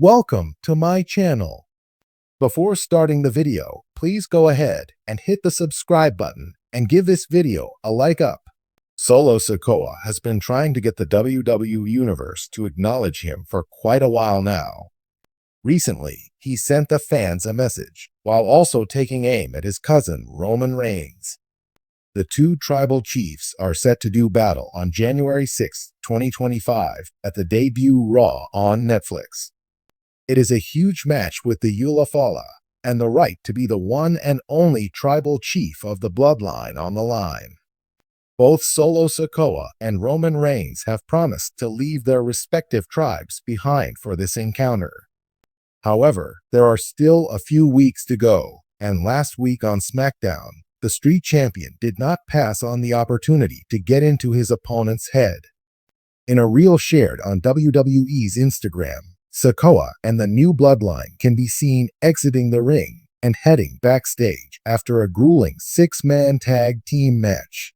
Welcome to my channel. Before starting the video, please go ahead and hit the subscribe button and give this video a like up. Solo Sikoa has been trying to get the WWE Universe to acknowledge him for quite a while now. Recently, he sent the fans a message, while also taking aim at his cousin Roman Reigns. The two tribal chiefs are set to do battle on January 6, 2025 at the debut Raw on Netflix. It is a huge match with the Wwe and the right to be the one and only tribal chief of the bloodline on the line. Both Solo Sikoa and Roman Reigns have promised to leave their respective tribes behind for this encounter. However, there are still a few weeks to go, and last week on SmackDown, the Street Champion did not pass on the opportunity to get into his opponent's head. In a reel shared on WWE's Instagram, Sikoa and the new bloodline can be seen exiting the ring and heading backstage after a grueling six-man tag team match.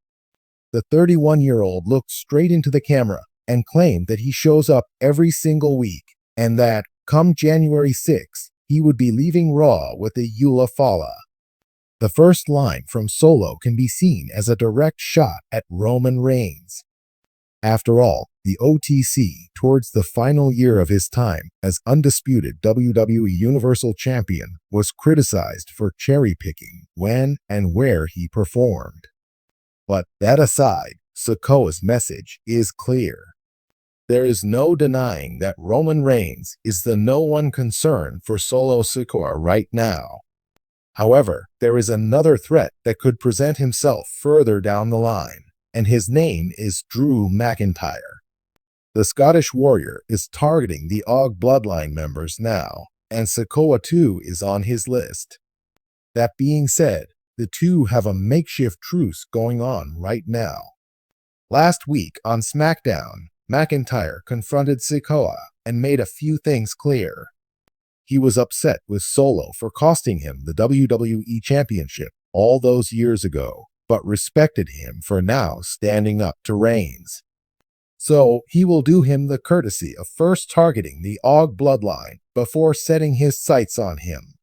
The 31-year-old looked straight into the camera and claimed that he shows up every single week and that, come January 6, he would be leaving Raw with the Wwe. The first line from Solo can be seen as a direct shot at Roman Reigns. After all, the OTC, towards the final year of his time as undisputed WWE Universal Champion, was criticized for cherry-picking when and where he performed. But that aside, Sikoa's message is clear. There is no denying that Roman Reigns is the no one concern for Solo Sikoa right now. However, there is another threat that could present himself further down the line, and his name is Drew McIntyre. The Scottish Warrior is targeting the OG bloodline members now, and Sikoa too is on his list. That being said, the two have a makeshift truce going on right now. Last week on SmackDown, McIntyre confronted Sikoa and made a few things clear. He was upset with Solo for costing him the WWE Championship all those years ago, but respected him for now standing up to Reigns. So he will do him the courtesy of first targeting the OG bloodline before setting his sights on him.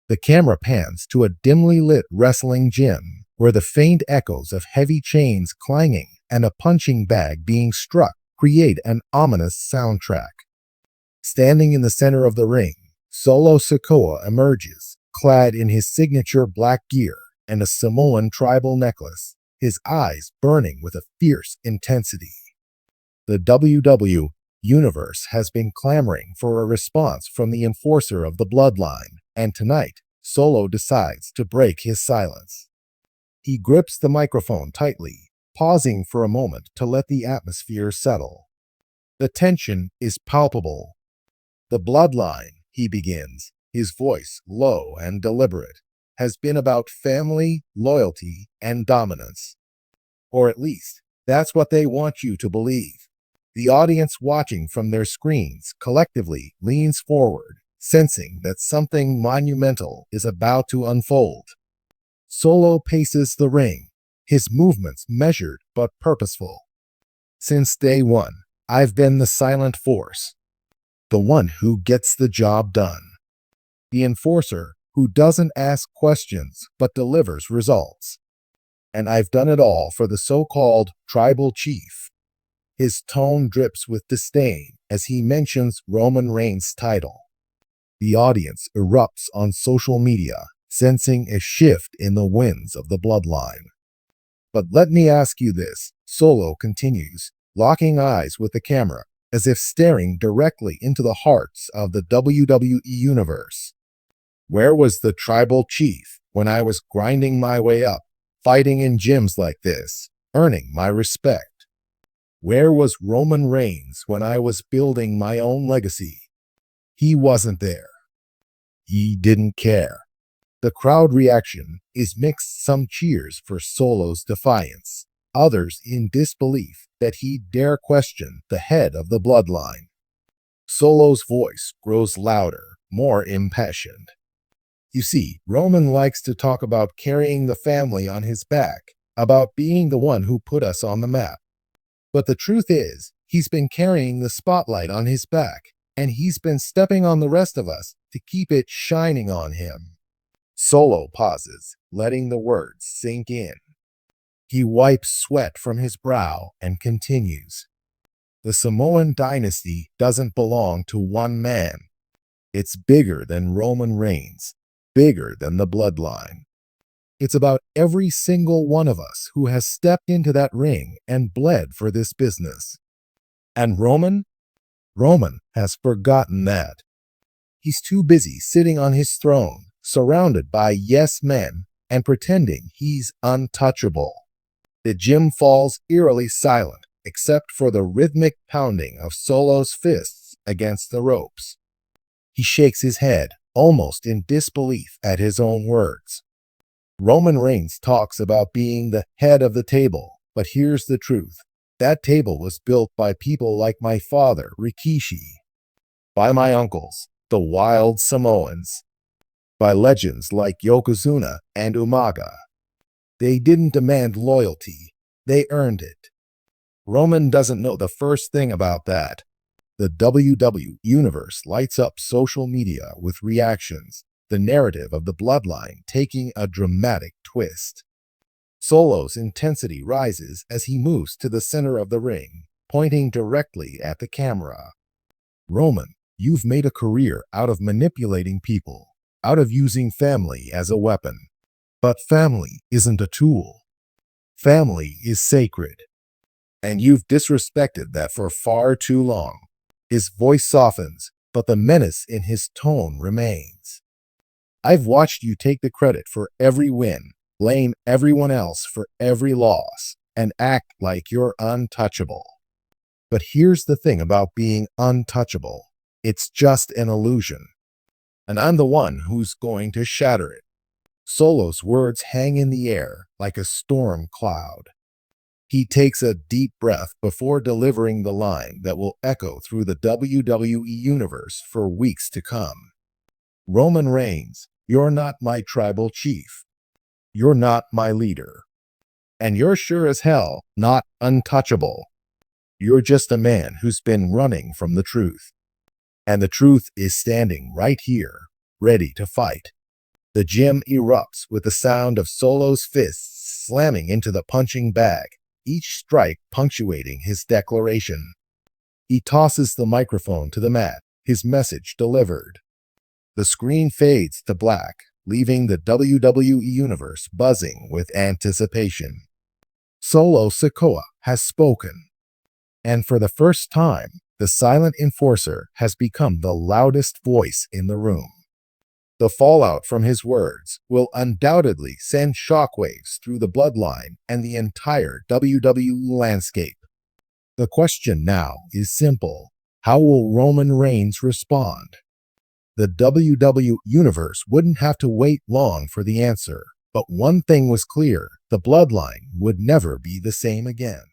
The camera pans to a dimly lit wrestling gym where the faint echoes of heavy chains clanging and a punching bag being struck create an ominous soundtrack. Standing in the center of the ring, Solo Sikoa emerges, clad in his signature black gear and a Samoan tribal necklace, his eyes burning with a fierce intensity. The WWE Universe has been clamoring for a response from the enforcer of the bloodline, and tonight, Solo decides to break his silence. He grips the microphone tightly, pausing for a moment to let the atmosphere settle. The tension is palpable. The bloodline, he begins, his voice low and deliberate, has been about family, loyalty, and dominance. Or at least, that's what they want you to believe. The audience watching from their screens collectively leans forward, sensing that something monumental is about to unfold. Solo paces the ring, his movements measured but purposeful. Since day one, I've been the silent force, the one who gets the job done. The enforcer who doesn't ask questions but delivers results. And I've done it all for the so-called tribal chief. His tone drips with disdain as he mentions Roman Reigns' title. The audience erupts on social media, sensing a shift in the winds of the bloodline. But let me ask you this, Solo continues, locking eyes with the camera, as if staring directly into the hearts of the WWE Universe. Where was the tribal chief when I was grinding my way up, fighting in gyms like this, earning my respect? Where was Roman Reigns when I was building my own legacy? He wasn't there. He didn't care. The crowd reaction is mixed, some cheers for Solo's defiance, others in disbelief that he dare question the head of the bloodline. Solo's voice grows louder, more impassioned. You see, Roman likes to talk about carrying the family on his back, about being the one who put us on the map. But the truth is, he's been carrying the spotlight on his back and he's been stepping on the rest of us to keep it shining on him. Solo pauses, letting the words sink in. He wipes sweat from his brow and continues. The Samoan dynasty doesn't belong to one man. It's bigger than Roman Reigns, bigger than the bloodline. It's about every single one of us who has stepped into that ring and bled for this business. And Roman has forgotten that. He's too busy sitting on his throne, surrounded by yes men, and pretending he's untouchable. The gym falls eerily silent, except for the rhythmic pounding of Solo's fists against the ropes. He shakes his head, almost in disbelief at his own words. Roman Reigns talks about being the head of the table, but here's the truth. That table was built by people like my father, Rikishi, by my uncles, the Wild Samoans, by legends like Yokozuna and Umaga. They didn't demand loyalty, they earned it. Roman doesn't know the first thing about that. The WWE Universe lights up social media with reactions, the narrative of the bloodline taking a dramatic twist. Solo's intensity rises as he moves to the center of the ring, pointing directly at the camera. Roman, you've made a career out of manipulating people, out of using family as a weapon. But family isn't a tool. Family is sacred. And you've disrespected that for far too long. His voice softens, but the menace in his tone remains. I've watched you take the credit for every win, blame everyone else for every loss, and act like you're untouchable. But here's the thing about being untouchable. It's just an illusion. And I'm the one who's going to shatter it. Solo's words hang in the air like a storm cloud. He takes a deep breath before delivering the line that will echo through the WWE Universe for weeks to come. Roman Reigns, you're not my tribal chief. You're not my leader. And you're sure as hell not untouchable. You're just a man who's been running from the truth. And the truth is standing right here, ready to fight. The gym erupts with the sound of Solo's fists slamming into the punching bag, each strike punctuating his declaration. He tosses the microphone to the mat, his message delivered. The screen fades to black, leaving the WWE Universe buzzing with anticipation. Solo Sikoa has spoken. And for the first time, the silent enforcer has become the loudest voice in the room. The fallout from his words will undoubtedly send shockwaves through the bloodline and the entire WWE landscape. The question now is simple. How will Roman Reigns respond? The WWE Universe wouldn't have to wait long for the answer, but one thing was clear, the bloodline would never be the same again.